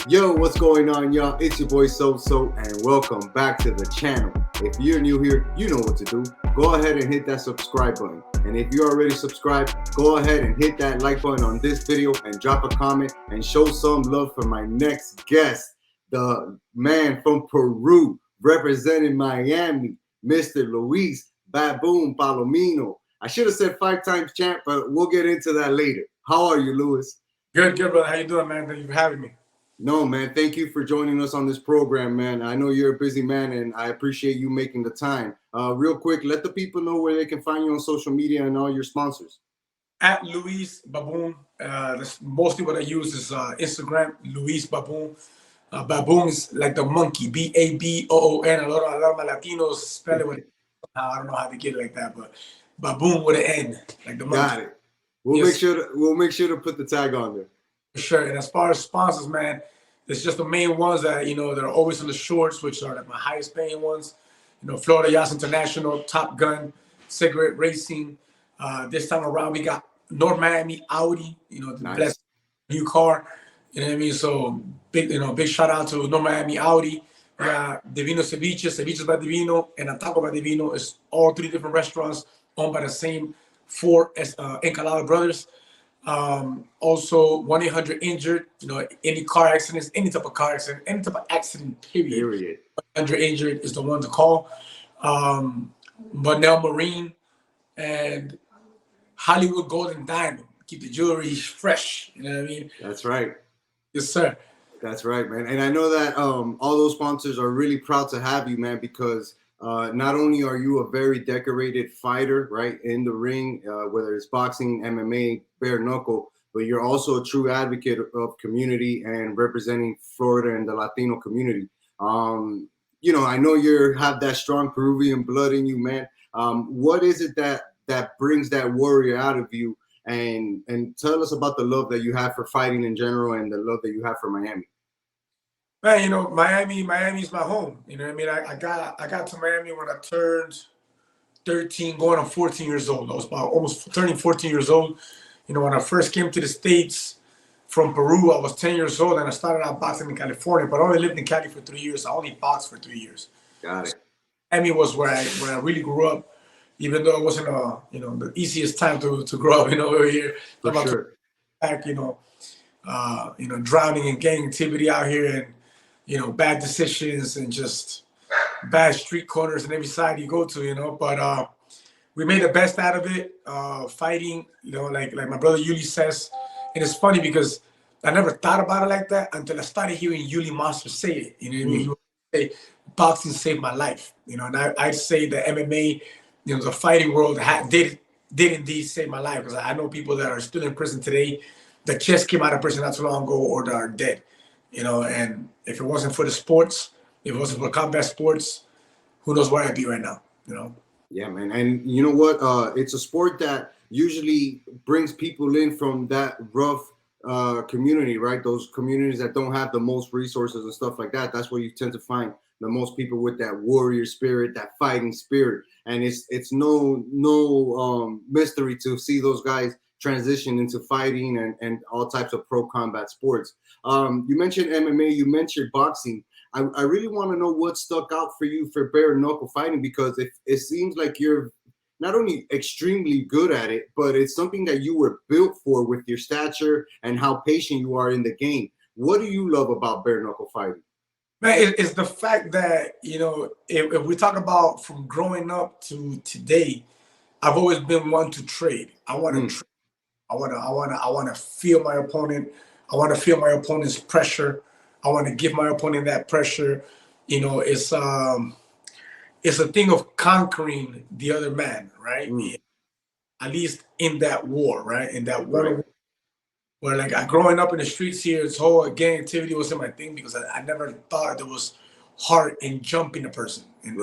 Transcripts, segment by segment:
Yo, what's going on, y'all? It's your boy So, and welcome back to the channel. If you're new here, you know what to do. Go ahead and hit that subscribe button. And if you're already subscribed, go ahead and hit that like button on this video and drop a comment and show some love for my next guest, the man from Peru representing Miami, Mr. Luis Baboon Palomino. I should have said 5 times champ, but we'll get into that later. How are you, Luis? Good, brother. How you doing, man? Thank you for having me. No, man. Thank you for joining us on this program, man. I know you're a busy man, and I appreciate you making the time. Real quick, let the people know where they can find you on social media and all your sponsors. At Luis Baboon. That's mostly what I use is Instagram, Luis Baboon. Baboon is like the monkey, Baboon. A lot of my Latinos spell it with I don't know how to get it like that, but Baboon with an N, like the monkey. Got it. We'll make sure to put the tag on there. Sure. And as far as sponsors, man, it's just the main ones that that are always on the shorts, which are like my highest paying ones. Florida Yachts International, Top Gun, Cigarette Racing. This time around, we got North Miami Audi. The best new car. You know what I mean? So big shout out to North Miami Audi. We got Divino Ceviches by Divino, and Ataco by Divino. It's all 3 different restaurants owned by the same 4 Encalada brothers. Also 1-800-INJURED, any car accidents, any type of car accident, any type of accident, period. 1-800-INJURED is the one to call. Monell Marine and Hollywood Gold and Diamond. Keep the jewelry fresh. You know what I mean? That's right. Yes, sir. That's right, man. And I know that all those sponsors are really proud to have you, man, because not only are you a very decorated fighter, right, in the ring, whether it's boxing, MMA, bare knuckle, but you're also a true advocate of community and representing Florida and the Latino community. I know you have that strong Peruvian blood in you, man. What is it that brings that warrior out of you? And tell us about the love that you have for fighting in general and the love that you have for Miami. Man, Miami's my home. You know what I mean? I got to Miami when I turned 13, going on 14 years old. I was about almost turning 14 years old. When I first came to the States from Peru, I was 10 years old, and I started out boxing in California, but I only lived in Cali for 3 years. I only boxed for 3 years. Got it. Miami was where I really grew up, even though it wasn't the easiest time to grow up, over here. For sure. Back, drowning in gang activity out here, and bad decisions and just bad street corners on every side you go to, but we made the best out of it, fighting, like my brother Yuli says. And it's funny because I never thought about it like that until I started hearing Yuli Monster say it. You know what I mean? He would say, boxing saved my life, and I say the MMA, the fighting world did indeed save my life, because I know people that are still in prison today that just came out of prison not too long ago or that are dead. And if it wasn't for the sports, if it wasn't for combat sports, who knows where I'd be right now, Yeah, man. And you know what? It's a sport that usually brings people in from that rough community, right? Those communities that don't have the most resources and stuff like that. That's where you tend to find the most people with that warrior spirit, that fighting spirit. And it's no mystery to see those guys transition into fighting and all types of pro combat sports. You mentioned MMA, you mentioned boxing. I really want to know what stuck out for you for bare knuckle fighting, because it seems like you're not only extremely good at it, but it's something that you were built for with your stature and how patient you are in the game. What do you love about bare knuckle fighting? Man, it's the fact that, if we talk about from growing up to today, I've always been one to trade. I want to trade. I want to feel my opponent. I want to feel my opponent's pressure. I want to give my opponent that pressure. It's a thing of conquering the other man, right? At least in that war, right? In that war, where growing up in the streets here, this whole gang activity wasn't my thing, because I never thought there was heart in jumping a person. And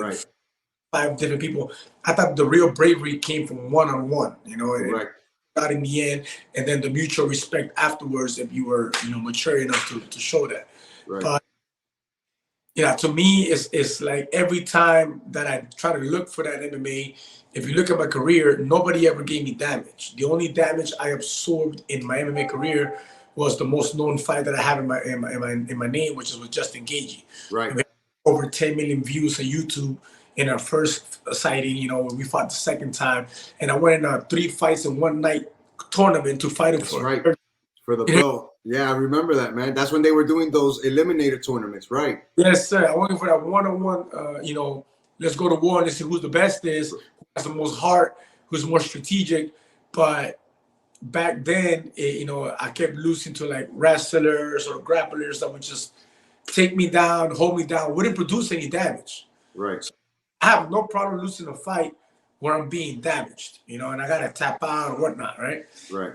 5 different people. I thought the real bravery came from one-on-one, Right. Not in the end, and then the mutual respect afterwards if you were mature enough to show that. Right. But to me, it's like every time that I try to look for that MMA, if you look at my career, nobody ever gave me damage. The only damage I absorbed in my MMA career was the most known fight that I have in my name, which is with Justin Gagey. Right. We had over 10 million views on YouTube in our first sighting, you know, when we fought the second time. And I went in 3 fights in one night tournament to fight him That's for. Right. For the belt. Yeah, I remember that, man. That's when they were doing those eliminator tournaments, right? Yes, sir. I went for that one-on-one, you know, let's go to war and see who's the best is, who has the most heart, who's more strategic. But back then, you know, I kept losing to like wrestlers or grapplers that would just take me down, hold me down, wouldn't produce any damage. Right. So I have no problem losing a fight where I'm being damaged, you know, and I got to tap out or whatnot, right? Right.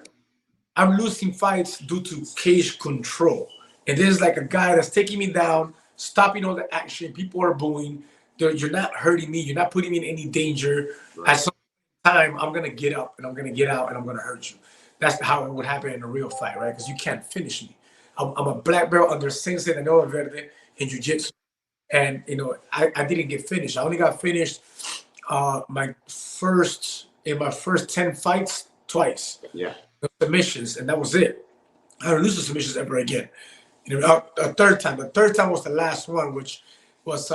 I'm losing fights due to cage control. And there's like a guy that's taking me down, stopping all the action. People are booing. You're not hurting me. You're not putting me in any danger. Right. At some time, I'm going to get up and I'm going to get out and I'm going to hurt you. That's how it would happen in a real fight, right? Because you can't finish me. I'm a black belt under Sensei and Noah Verde in jiu-jitsu. And, you know, I didn't get finished. I only got finished in my first 10 fights twice. Yeah. Submissions, and that was it. I don't lose the submissions ever again. You know, a third time. The third time was the last one, which was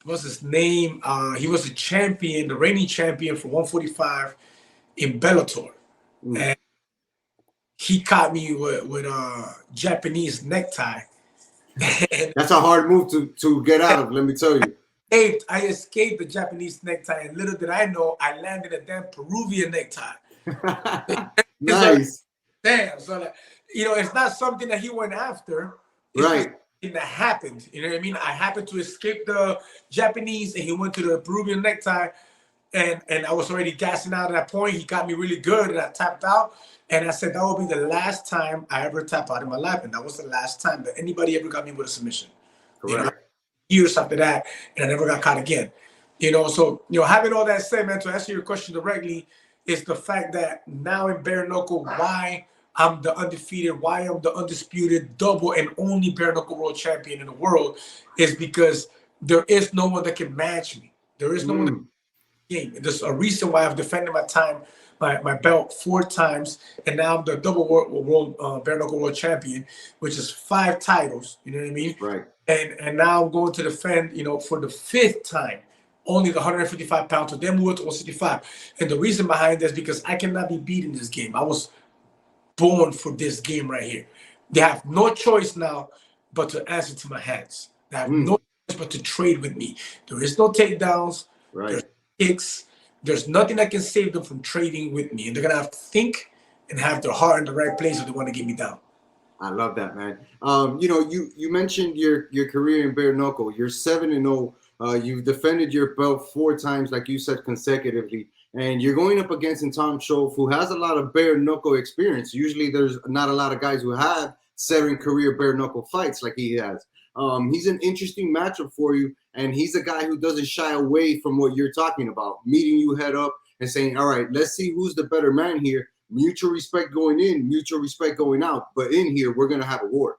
what's his name? He was the champion, the reigning champion for 145 in Bellator, and he caught me with a Japanese necktie. That's a hard move to get out of. Let me tell you. I escaped the Japanese necktie, and little did I know, I landed a damn Peruvian necktie. Nice. Damn. So, like, you know, it's not something that he went after. It's Right. something that happened. You know what I mean? I happened to escape the Japanese, and he went to the Peruvian necktie, and I was already gassing out at that point. He got me really good, and I tapped out. And I said that will be the last time I ever tap out in my life, and that was the last time that anybody ever got me with a submission. Correct. You know, years after that, and I never got caught again. You know, so, you know, having all that said, man, to answer your question directly, is the fact that now in bare knuckle, why I'm the undefeated, why I'm the undisputed double and only bare knuckle world champion in the world is because there is no one that can match me. There is no one that can game. There's a reason why I've defended my belt 4 times, and now I'm the double world bare knuckle world champion, which is 5 titles. You know what I mean? Right. And now I'm going to defend, you know, for the 5th time, only the 155 pounds, to then move it to 165. And the reason behind this is because I cannot be beat in this game. I was born for this game right here. They have no choice now but to answer to my hands. They have no choice but to trade with me. There is no takedowns. Right. There's kicks. There's nothing that can save them from trading with me. And they're going to have to think and have their heart in the right place if they want to get me down. I love that, man. You know, you mentioned your career in bare knuckle. You're 7-0. You've defended your belt 4 times, like you said, consecutively. And you're going up against Tom Schoaf, who has a lot of bare knuckle experience. Usually there's not a lot of guys who have 7 career bare knuckle fights like he has. He's an interesting matchup for you. And he's a guy who doesn't shy away from what you're talking about, meeting you head up and saying, all right, let's see who's the better man here. Mutual respect going in, mutual respect going out. But in here, we're going to have a war.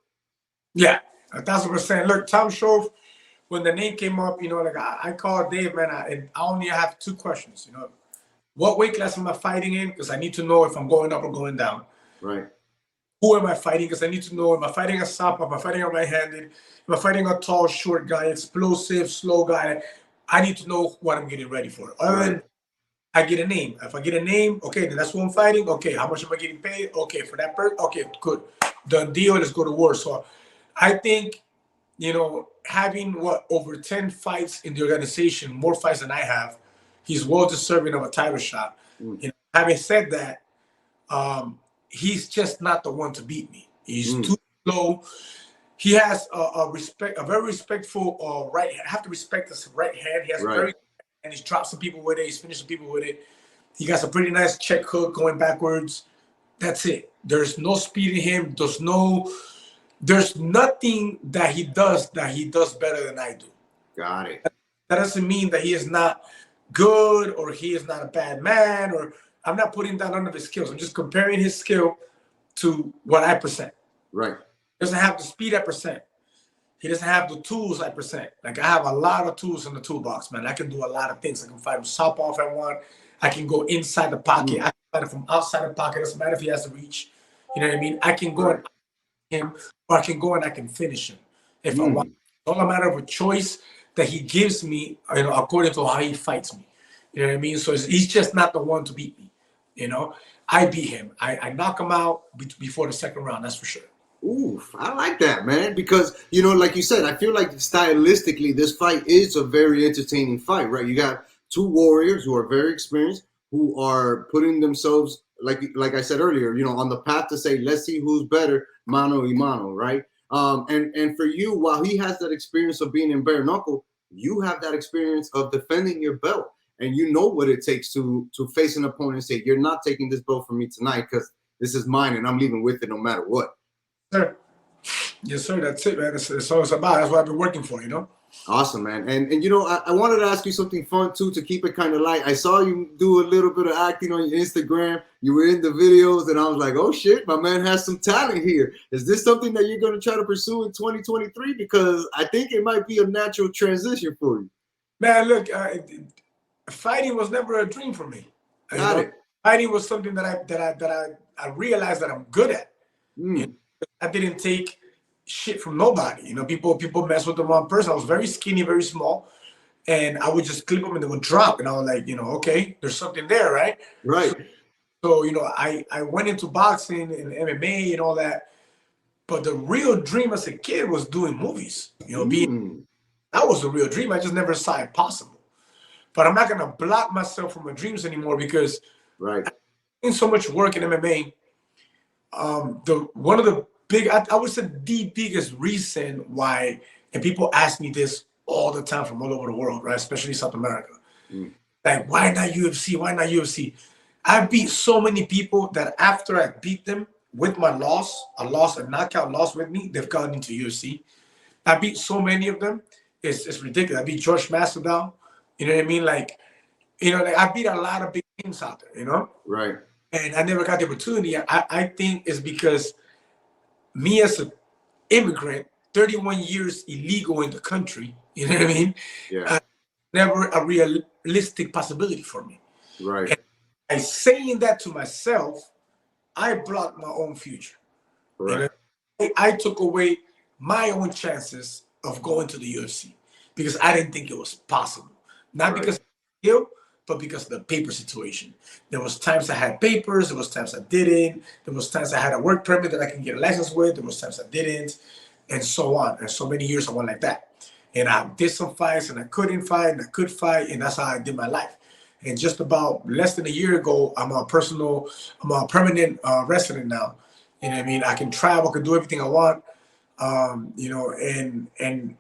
Yeah, 1,000%. Look, Tom Schoaf, when the name came up, you know, like I called Dave, man, and I only have 2 questions, you know. What weight class am I fighting in? Because I need to know if I'm going up or going down. Right. Who am I fighting? Because I need to know, am I fighting a southpaw? Am I fighting a right-handed? Am I fighting a tall, short guy, explosive, slow guy? I need to know what I'm getting ready for. Other than I get a name. If I get a name, okay, then that's who I'm fighting. Okay, how much am I getting paid? Okay, for that person. Okay, good. Done deal. Let's go to war. So I think, you know, having over 10 fights in the organization, more fights than I have, he's well deserving of a title shot. You know, having said that, he's just not the one to beat me. He's too slow. He has a very respectful right hand. I have to respect his right hand. He has and he's dropped some people with it. He's finished some people with it. He got some pretty nice check hook going backwards. That's it. There's no speed in him. There's nothing that he does better than I do. Got it. That doesn't mean that he is not good or he is not a bad man, or I'm not putting down none of his skills. I'm just comparing his skill to what I present. Right. He doesn't have the speed I present. He doesn't have the tools I present. Like, I have a lot of tools in the toolbox, man. I can do a lot of things. I can fight him southpaw if I want. I can go inside the pocket. I can fight him from outside the pocket. It doesn't matter if he has to reach. You know what I mean? I can go Right. and him, or I can go and I can finish him if I want. Mm. It's all a matter of a choice that he gives me, according to how he fights me. You know what I mean? So he's just not the one to beat me. You know, I beat him. I knock him out before the second round. That's for sure. Oof, I like that, man. Because like you said, I feel like stylistically, this fight is a very entertaining fight, right? You got two warriors who are very experienced, who are putting themselves, like I said earlier, on the path to say, let's see who's better, mano y mano, right? And for you, while he has that experience of being in bare knuckle, you have that experience of defending your belt, and you know what it takes to face an opponent and say, you're not taking this belt from me tonight because this is mine, and I'm leaving with it no matter what. Sir. Yes, sir. That's it, man. That's all it's about. That's what I've been working for, Awesome, man. And I wanted to ask you something fun too to keep it kind of light. I saw you do a little bit of acting on your Instagram. You were in the videos, and I was like, oh shit, my man has some talent here. Is this something that you're going to try to pursue in 2023? Because I think it might be a natural transition for you. Man, look, fighting was never a dream for me. Got it. Fighting was something that I realized that I'm good at. Mm. I didn't take shit from nobody. People mess with the wrong person. I was very skinny, very small, and I would just clip them and they would drop. And I was like, okay, there's something there, right? Right. So I went into boxing and MMA and all that. But the real dream as a kid was doing movies. That was the real dream. I just never saw it possible. But I'm not gonna block myself from my dreams anymore because right. I did so much work in MMA. One of the big, I would say the biggest reason why, and people ask me this all the time from all over the world, right? Especially South America. Like, why not UFC? Why not UFC? I beat so many people that after I beat them with my loss, a knockout loss with me, they've gone into UFC. I beat so many of them. It's ridiculous. I beat George Masvidal. You know what I mean? Like I beat a lot of big names out there, Right. And I never got the opportunity. I think it's because me as an immigrant, 31 years illegal in the country, you know what I mean? Yeah. Never a realistic possibility for me. Right. And by saying that to myself, I blocked my own future. Right. I took away my own chances of going to the UFC because I didn't think it was possible. Not because of skill, but because of the paper situation. There was times I had papers, there was times I didn't, there was times I had a work permit that I can get a license with, there was times I didn't, and so on. And so many years I went like that. And I did some fights and I couldn't fight and I could fight, and that's how I did my life. And just about less than a year ago, I'm a permanent resident now. You know what I mean? I can travel, I can do everything I want. And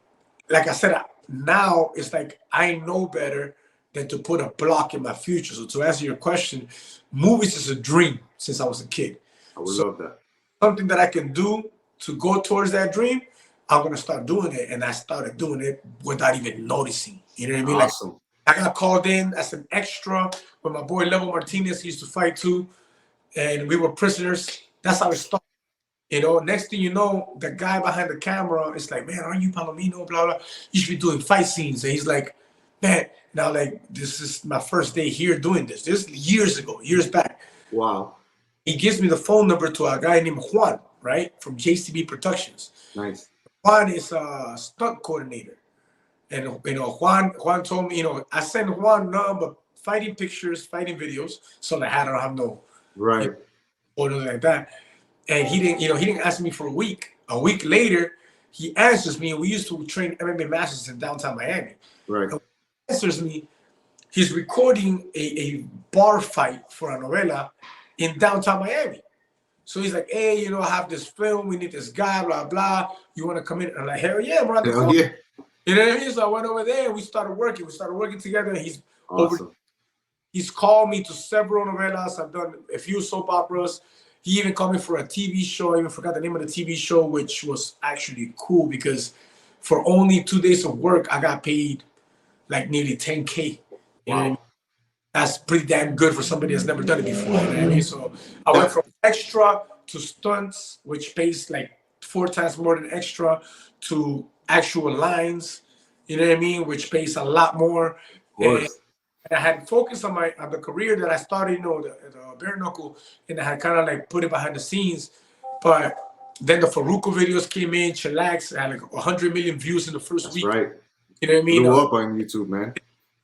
like I said, now it's like I know better than to put a block in my future. So to answer your question, movies is a dream since I was a kid. I would love that. Something that I can do to go towards that dream, I'm gonna start doing it, and I started doing it without even noticing. You know what I mean? Awesome. Like I got called in as an extra when my boy Level Martinez used to fight too, and we were prisoners. That's how it started. Next thing you know, the guy behind the camera is like, man, aren't you Palomino? Blah, blah. You should be doing fight scenes. And he's like, man, now like, this is my first day here doing this. This is years ago, years back. Wow. He gives me the phone number to a guy named Juan, right? From JCB Productions. Nice. Juan is a stunt coordinator. And, Juan told me, I sent Juan nothing but fighting pictures, fighting videos. So like, I don't have no. Right. Or nothing like that. And he didn't ask me for a week. A week later, he answers me, and we used to train MMA masters in downtown Miami. Right. And he answers me, he's recording a bar fight for a novela in downtown Miami. So he's like, hey, I have this film, we need this guy, blah, blah. You want to come in? And I'm like, hell yeah, we're on the phone. Yeah. You know what I mean? So I went over there and we started working. We started working together. And awesome. He's called me to several novelas. I've done a few soap operas. He even called me for a TV show. I even forgot the name of the TV show, which was actually cool because for only 2 days of work, I got paid like nearly 10K. Wow. That's pretty damn good for somebody that's never done it before. You know what I mean? So I went from extra to stunts, which pays like 4 times more than extra, to actual lines, you know what I mean, which pays a lot more. And I had focused on the career that I started, the bare knuckle, and I had kind of like put it behind the scenes. But then the Faruko videos came in, Chillax, had like 100 million views in the first That's week. right. You know what I mean? Blew up on YouTube, man.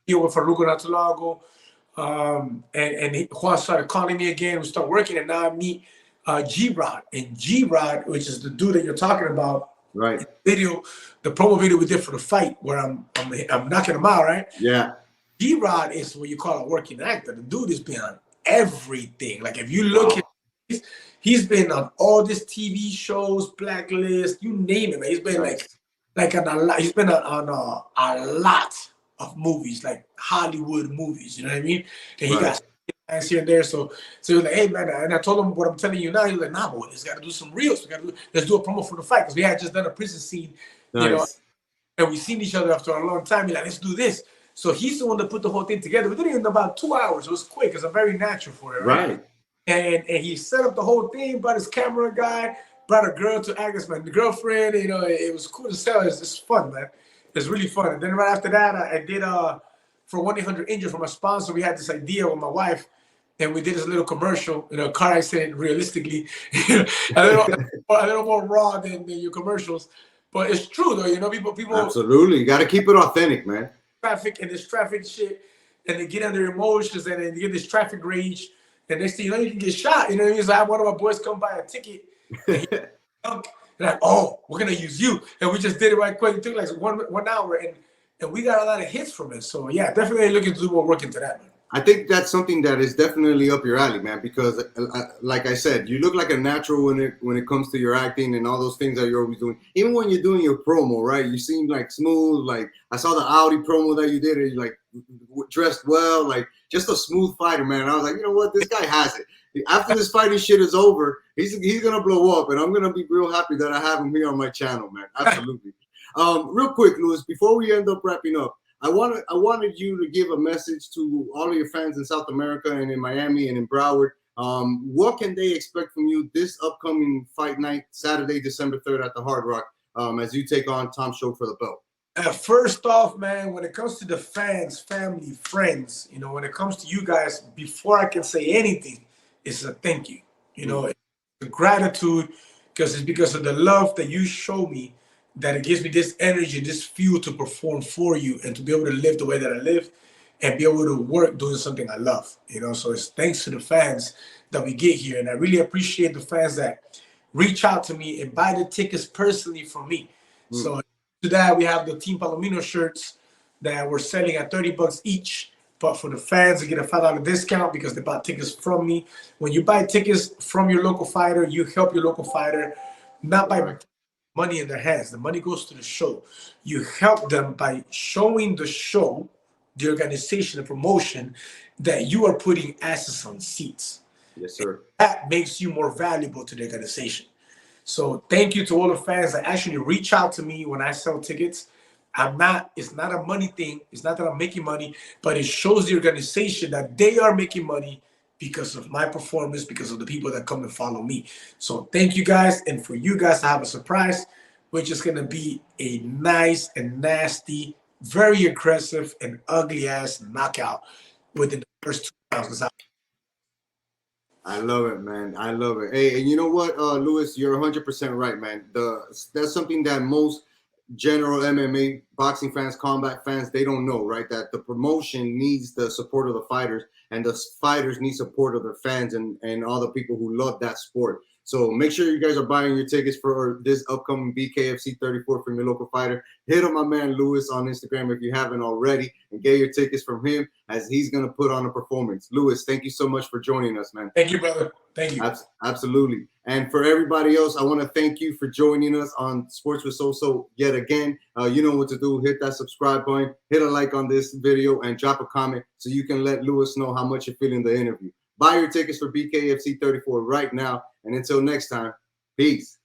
Here with Faruko Natulago. Juan started calling me again. We start working, and now I meet G-Rod. And G-Rod, which is the dude that you're talking about, right? Video, the promo video we did for the fight, where I'm knocking him out, right? Yeah. G-Rod is what you call a working actor. The dude has been on everything. Like if you look at, he's been on all these TV shows, Blacklist, you name it, man. He's been like on a lot. He's been on a lot of movies, like Hollywood movies. You know what I mean? And he got fans here and there. So he was like, "Hey man," and I told him what I'm telling you now. He was like, "Nah, boy, let's got to do some reels. Let's do a promo for the fight," because we had just done a prison scene, you know, and we seen each other after a long time. He's like, "Let's do this." So he's the one that put the whole thing together. We did it in about 2 hours. It was quick because I'm very natural for it, right? And he set up the whole thing, brought his camera guy, brought a girl to act as my girlfriend. You know, it was cool to sell. It's just fun, man. It's really fun. And then right after that, I did for 1-800-INJURED for my sponsor. We had this idea with my wife, and we did this little commercial, you know, car accident, realistically, a little more raw than your commercials. But it's true, though. You know, people absolutely. You got to keep it authentic, man. Traffic and this traffic shit, and they get under emotions, and then they get this traffic rage, and next thing you know, you can get shot. You know what I mean? So I had one of my boys come buy a ticket, and like, "Oh, we're gonna use you," and we just did it right quick. It took like 1 hour, and we got a lot of hits from it. So yeah, definitely looking to do more work into that, man. I think that's something that is definitely up your alley, man, because like I said, you look like a natural when it comes to your acting and all those things that you're always doing. Even when you're doing your promo, right? You seem like smooth. Like I saw the Audi promo that you did, and you like dressed well, like just a smooth fighter, man. And I was like, you know what? This guy has it. After this fighting shit is over, he's gonna blow up, and I'm gonna be real happy that I have him here on my channel, man. Absolutely. Real quick, Luis, before we end up wrapping up, I wanted you to give a message to all of your fans in South America and in Miami and in Broward. What can they expect from you this upcoming fight night, Saturday, December 3rd at the Hard Rock, as you take on Tom Show for the belt? First off, man, when it comes to the fans, family, friends, you know, when it comes to you guys, before I can say anything, it's a thank you. You know, it's a gratitude, because it's because of the love that you show me that it gives me this energy, this fuel to perform for you and to be able to live the way that I live and be able to work doing something I love, you know. So it's thanks to the fans that we get here. And I really appreciate the fans that reach out to me and buy the tickets personally from me. So to that, we have the Team Palomino shirts that we're selling at $30 each. But for the fans, they get a $5 discount because they bought tickets from me. When you buy tickets from your local fighter, you help your local fighter, not by money in their hands. The money goes to the show. You help them by showing the show, the organization, the promotion, that you are putting asses on seats. Yes, sir. That makes you more valuable to the organization. So thank you to all the fans that actually reach out to me when I sell tickets. It's not a money thing. It's not that I'm making money, but it shows the organization that they are making money because of my performance, because of the people that come and follow me. So thank you guys. And for you guys to have a surprise, which is going to be a nice and nasty, very aggressive and ugly ass knockout within the first 2 rounds. I love it, man. I love it. Hey, and you know what, Luis, you're 100% right, man. That's something that most general MMA boxing fans, combat fans, they don't know, right? That the promotion needs the support of the fighters, and the fighters need support of their fans and all the people who love that sport. So make sure you guys are buying your tickets for this upcoming BKFC 34 from your local fighter. Hit up my man Luis on Instagram if you haven't already, and get your tickets from him, as he's going to put on a performance. Luis, thank you so much for joining us, man. Thank you, brother. Thank you. Absolutely. And for everybody else, I want to thank you for joining us on Sports with So yet again. You know what to do. Hit that subscribe button, hit a like on this video, and drop a comment so you can let Luis know how much you're feeling the interview. Buy your tickets for BKFC 34 right now. And until next time, peace.